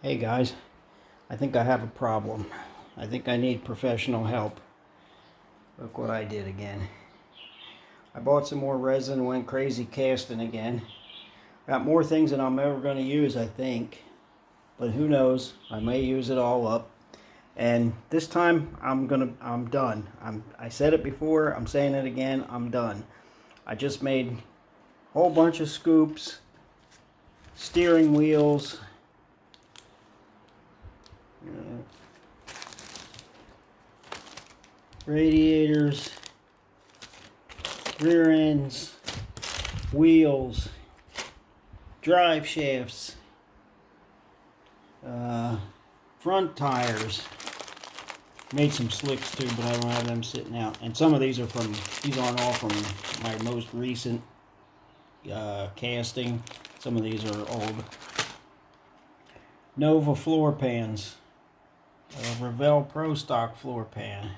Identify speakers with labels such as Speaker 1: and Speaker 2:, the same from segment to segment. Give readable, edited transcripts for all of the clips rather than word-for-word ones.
Speaker 1: Hey guys, I think I have a problem. I think I need professional help. Look what I did again. I bought some more resin, went crazy casting again. Got more things than I'm ever going to use, I think. But who knows, I may use it all up. And this time I'm done. I said it before, I'm saying it again, I'm done. I just made a whole bunch of scoops, steering wheels, radiators, rear ends, wheels, drive shafts, front tires. Made some slicks too, but I don't have them sitting out. And some of these aren't all from my most recent casting. Some of these are old. Nova floor pans. Revell Pro Stock floor pan.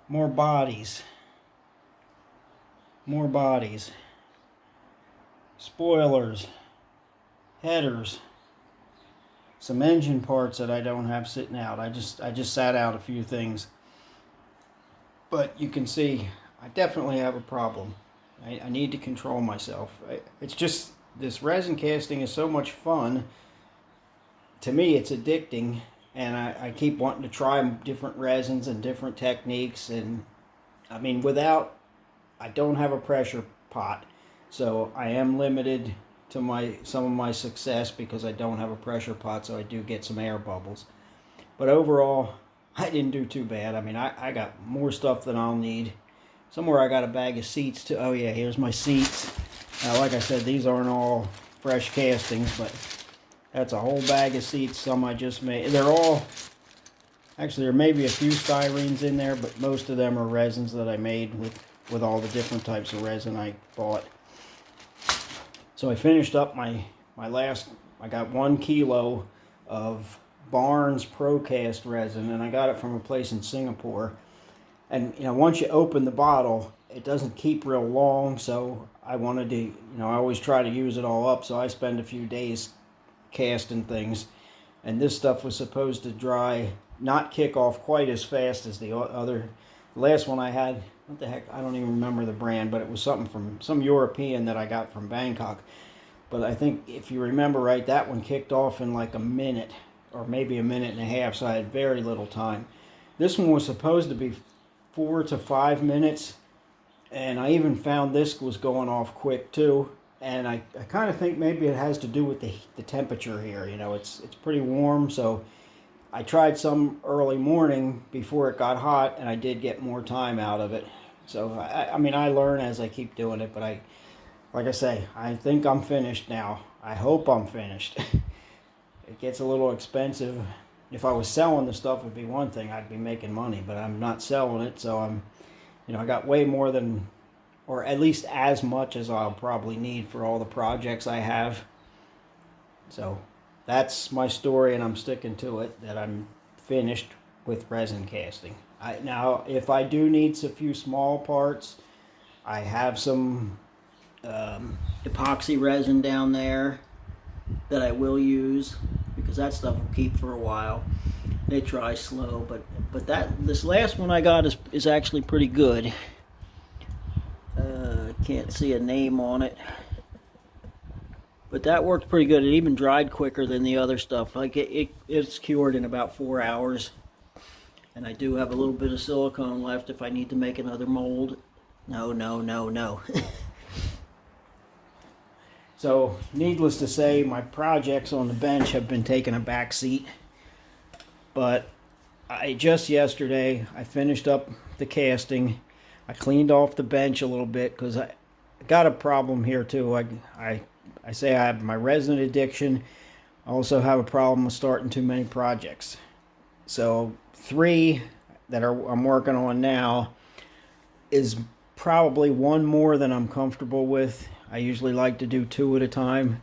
Speaker 1: More bodies. More bodies. Spoilers. Headers. Some engine parts that I don't have sitting out. I just sat out a few things. But you can see I definitely have a problem. I need to control myself. It's just, this resin casting is so much fun. To me, it's addicting. And I keep wanting to try different resins and different techniques. And I mean, I don't have a pressure pot. So I am limited to some of my success because I don't have a pressure pot, so I do get some air bubbles. But overall, I didn't do too bad. I mean, I got more stuff than I'll need. Somewhere I got a bag of seats too. Oh yeah, here's my seats. Now, like I said, these aren't all fresh castings, but that's a whole bag of seats. Some I just made. They're all, actually there may be a few styrenes in there, but most of them are resins that I made with all the different types of resin I bought. So I finished up my last, I got 1 kilo of Barnes Procast resin, and I got it from a place in Singapore. And you know, once you open the bottle, it doesn't keep real long, so I wanted to, you know, I always try to use it all up, so I spend a few days casting things. And this stuff was supposed to dry, not kick off quite as fast as the other. The last one I had, what the heck, I don't even remember the brand, but it was something from some European that I got from Bangkok. But I think if you remember right, that one kicked off in like a minute or maybe a minute and a half, so I had very little time. This one was supposed to be 4 to 5 minutes, and I even found this was going off quick too. And I kind of think maybe it has to do with the temperature here. You know, it's pretty warm, so I tried some early morning before it got hot, and I did get more time out of it. So, I mean, I learn as I keep doing it, but like I say, I think I'm finished now. I hope I'm finished. It gets a little expensive. If I was selling the stuff, it'd be one thing. I'd be making money, but I'm not selling it, so I got way more than, or at least as much as I'll probably need for all the projects I have. So that's my story, and I'm sticking to it, that I'm finished with resin casting. Now, if I do need a few small parts, I have some epoxy resin down there that I will use, because that stuff will keep for a while. It dries slow, but this last one I got is actually pretty good. Can't see a name on it, but that worked pretty good. It even dried quicker than the other stuff. Like it's cured in about 4 hours. And I do have a little bit of silicone left if I need to make another mold. No. So, needless to say, my projects on the bench have been taking a back seat. But yesterday, I finished up the casting. I cleaned off the bench a little bit because I got a problem here too. I say I have my resin addiction. I also have a problem with starting too many projects. So 3 that I'm working on now is probably one more than I'm comfortable with. I usually like to do 2 at a time,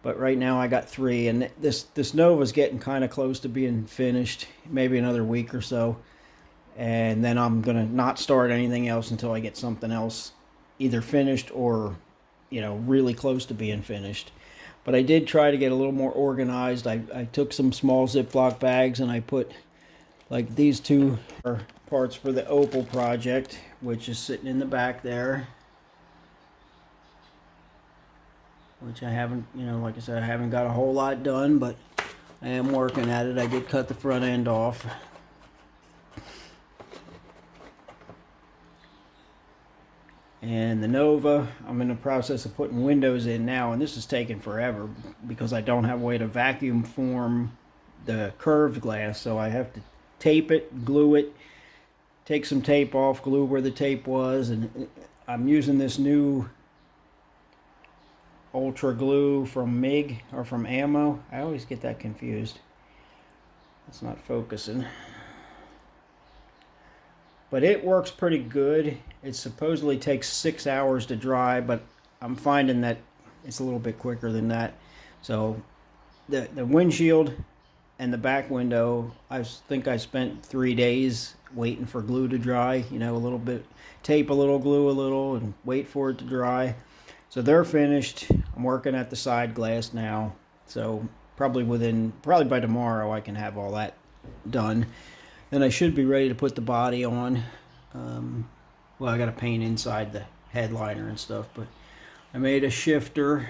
Speaker 1: but right now I got 3, and this Nova's getting kind of close to being finished, maybe another week or so, and then I'm gonna not start anything else until I get something else either finished or, you know, really close to being finished. But I did try to get a little more organized. I took some small Ziploc bags and I put, like, these two are parts for the Opal project, which is sitting in the back there. Which I haven't, you know, like I said, I haven't got a whole lot done, but I am working at it. I did cut the front end off. And the Nova, I'm in the process of putting windows in now, and this is taking forever because I don't have a way to vacuum form the curved glass, so I have to tape it, glue it, take some tape off, glue where the tape was, and I'm using this new Ultra glue from MIG or from Ammo. I always get that confused. It's not focusing. But it works pretty good. It supposedly takes 6 hours to dry, but I'm finding that it's a little bit quicker than that. So the windshield and the back window, I think I spent 3 days waiting for glue to dry. You know, a little bit, tape a little, glue a little, and wait for it to dry. So they're finished. I'm working at the side glass now. So probably by tomorrow I can have all that done. Then I should be ready to put the body on. Well, I got to paint inside the headliner and stuff, but I made a shifter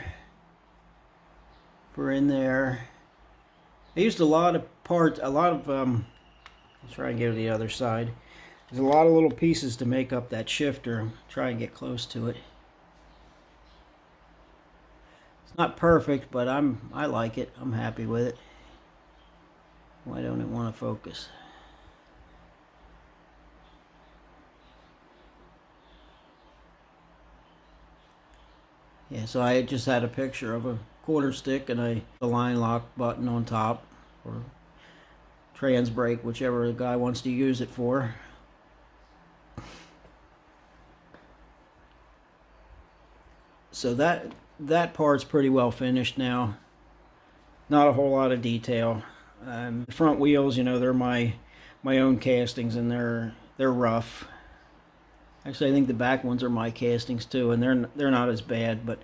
Speaker 1: for in there. I used a lot of parts, I'll try and get to the other side. There's a lot of little pieces to make up that shifter. Try and get close to it. It's not perfect, but I like it. I'm happy with it. Why don't it want to focus? Yeah, so I just had a picture of a quarter stick and a line lock button on top, or trans brake, whichever the guy wants to use it for. So that part's pretty well finished now. Not a whole lot of detail. The front wheels, you know, they're my own castings, and they're rough. Actually, I think the back ones are my castings too, and they're not as bad. But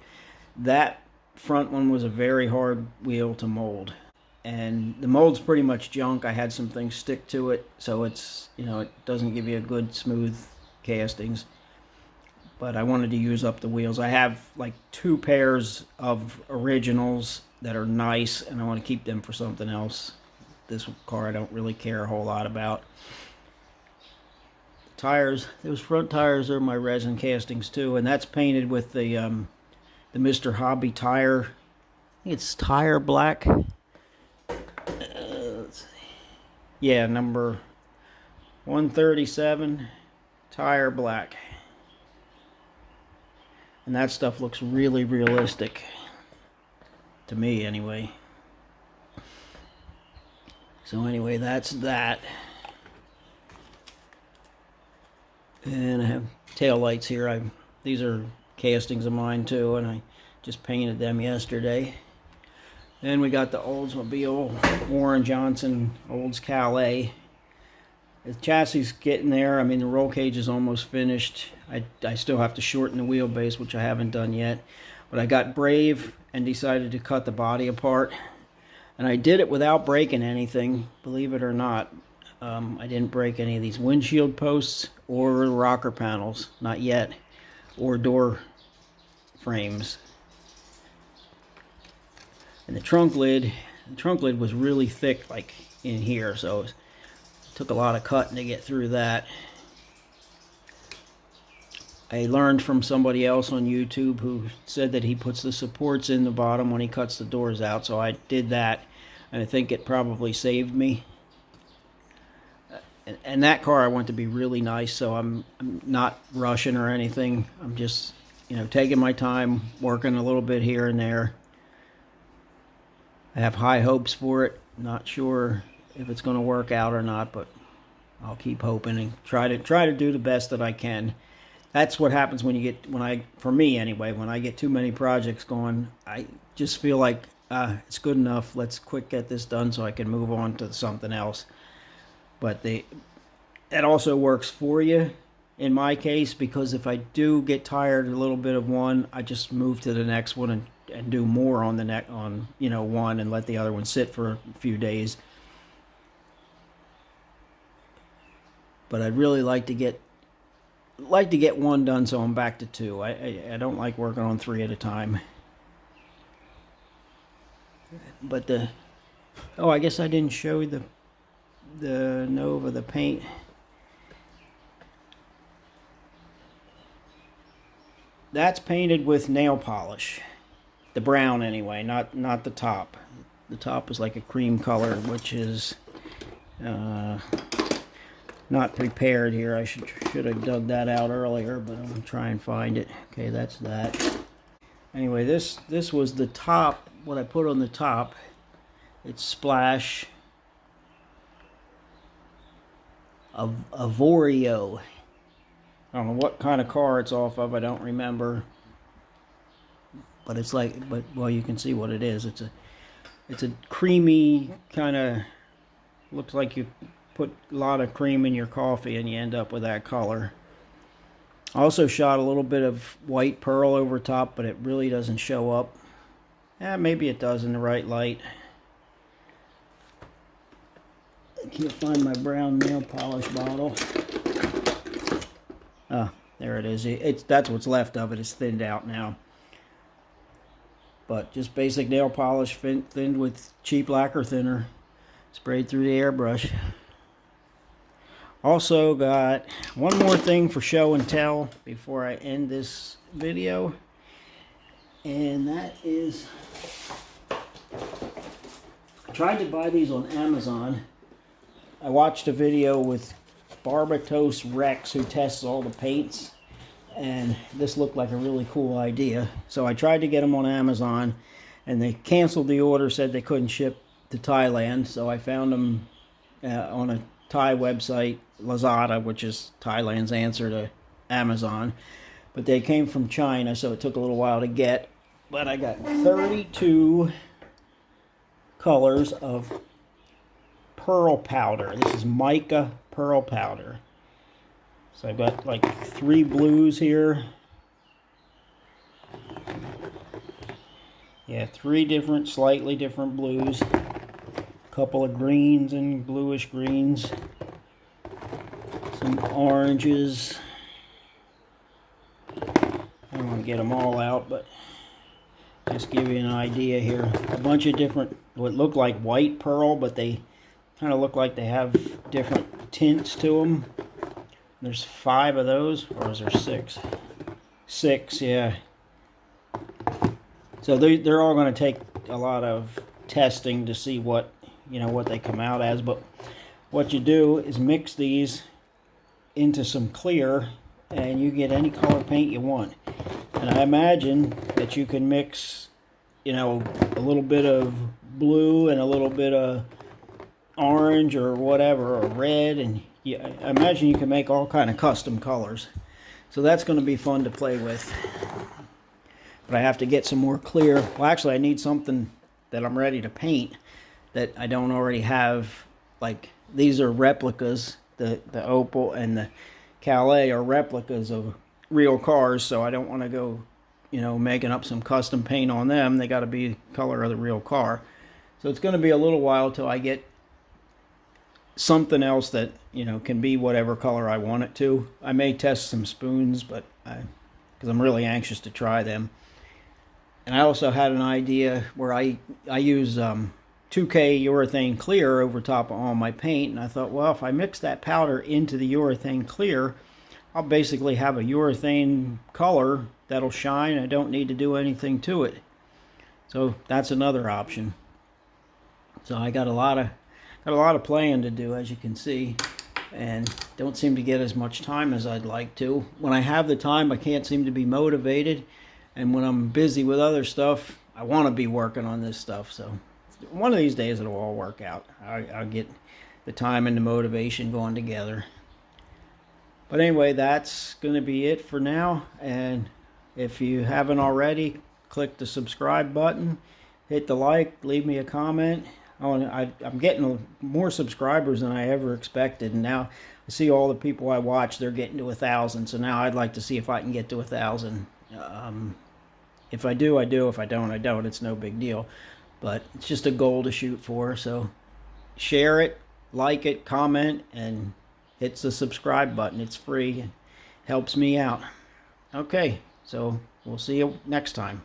Speaker 1: that front one was a very hard wheel to mold, and the mold's pretty much junk. I had some things stick to it, so it's, you know, it doesn't give you a good smooth castings. But I wanted to use up the wheels. I have like 2 pairs of originals that are nice, and I want to keep them for something else. This car I don't really care a whole lot about. Tires, those front tires are my resin castings too, and that's painted with the Mr. Hobby tire. I think it's tire black. Yeah, number 137, tire black. And that stuff looks really realistic to me anyway. So anyway, that's that. And I have tail lights here. These are castings of mine too, and I just painted them yesterday. Then we got the Oldsmobile Warren Johnson Olds Calais. The chassis is getting there. I mean, the roll cage is almost finished. I still have to shorten the wheelbase, which I haven't done yet. But I got brave and decided to cut the body apart. And I did it without breaking anything, believe it or not. I didn't break any of these windshield posts or rocker panels, not yet, or door frames. And the trunk lid was really thick, like in here, so it took a lot of cutting to get through that. I learned from somebody else on YouTube who said that he puts the supports in the bottom when he cuts the doors out, so I did that, and I think it probably saved me. And that car I want to be really nice, so I'm not rushing or anything. I'm just, you know, taking my time, working a little bit here and there. I have high hopes for it. Not sure if it's going to work out or not, but I'll keep hoping and try to do the best that I can. That's what happens for me anyway, when I get too many projects going. I just feel like it's good enough. Let's quick get this done so I can move on to something else. But that also works for you in my case, because if I do get tired a little bit of one, I just move to the next one and do more on the neck, on, you know, one, and let the other one sit for a few days. But I'd really like to get one done, so I'm back to 2. I don't like working on 3 at a time. But I guess I didn't show you the Nova, the paint. That's painted with nail polish. The brown anyway, not the top. The top is like a cream color, which is not prepared here. I should have dug that out earlier, but I'm gonna try and find it. Okay, that's that. Anyway, this was the top, what I put on the top. It's Splash of Avorio. I don't know what kind of car it's off of, I don't remember. But it's like, well, you can see what it is. It's a creamy kind of, looks like you put a lot of cream in your coffee and you end up with that color. I also shot a little bit of white pearl over top, but it really doesn't show up. Maybe it does in the right light. I can't find my brown nail polish bottle. Oh, there it is. That's what's left of it. It's thinned out now. But just basic nail polish thinned with cheap lacquer thinner, sprayed through the airbrush. Also got one more thing for show and tell before I end this video, and that is, I tried to buy these on Amazon. I watched a video with Barbatos Rex, who tests all the paints, and this looked like a really cool idea. So I tried to get them on Amazon, and they canceled the order, said they couldn't ship to Thailand. So I found them on a Thai website, Lazada, which is Thailand's answer to Amazon. But they came from China, so it took a little while to get. But I got 32 colors of pearl powder. This is Mica Pearl powder. So I've got like 3 blues here. Yeah, 3 different, slightly different blues. Couple of greens and bluish greens. Some oranges. I don't want to get them all out, but just give you an idea here. A bunch of different, what look like white pearl, but they kind of look like they have different tints to them. There's 5 of those, or is there 6? 6, yeah. So they're all going to take a lot of testing to see what, you know, what they come out as. But what you do is mix these into some clear, and you get any color paint you want. And I imagine that you can mix, you know, a little bit of blue and a little bit of orange or whatever, or red, and I imagine you can make all kind of custom colors. So that's going to be fun to play with. But I have to get some more clear. Well, actually, I need something that I'm ready to paint that I don't already have. Like, these are replicas. The Opal and the Calais are replicas of real cars, so I don't want to go, you know, making up some custom paint on them. They got to be color of the real car. So it's going to be a little while till I get something else that, you know, can be whatever color I want it to. I may test some spoons, but because I'm really anxious to try them. And I also had an idea where I use 2K urethane clear over top of all my paint, and I thought, well, if I mix that powder into the urethane clear, I'll basically have a urethane color that'll shine. I don't need to do anything to it. So that's another option. So I got a lot of playing to do, as you can see, and don't seem to get as much time as I'd like to. When I have the time, I can't seem to be motivated, and when I'm busy with other stuff, I want to be working on this stuff. So one of these days it'll all work out. I'll get the time and the motivation going together. But anyway, that's going to be it for now, and if you haven't already, click the subscribe button, hit the like, leave me a comment. I'm getting more subscribers than I ever expected, and now I see all the people I watch, they're getting to 1,000. So now I'd like to see if I can get to 1,000. If I do, I do. If I don't, I don't. It's no big deal. But it's just a goal to shoot for. So share it, like it, comment, and hit the subscribe button. It's free. It helps me out. Okay, so we'll see you next time.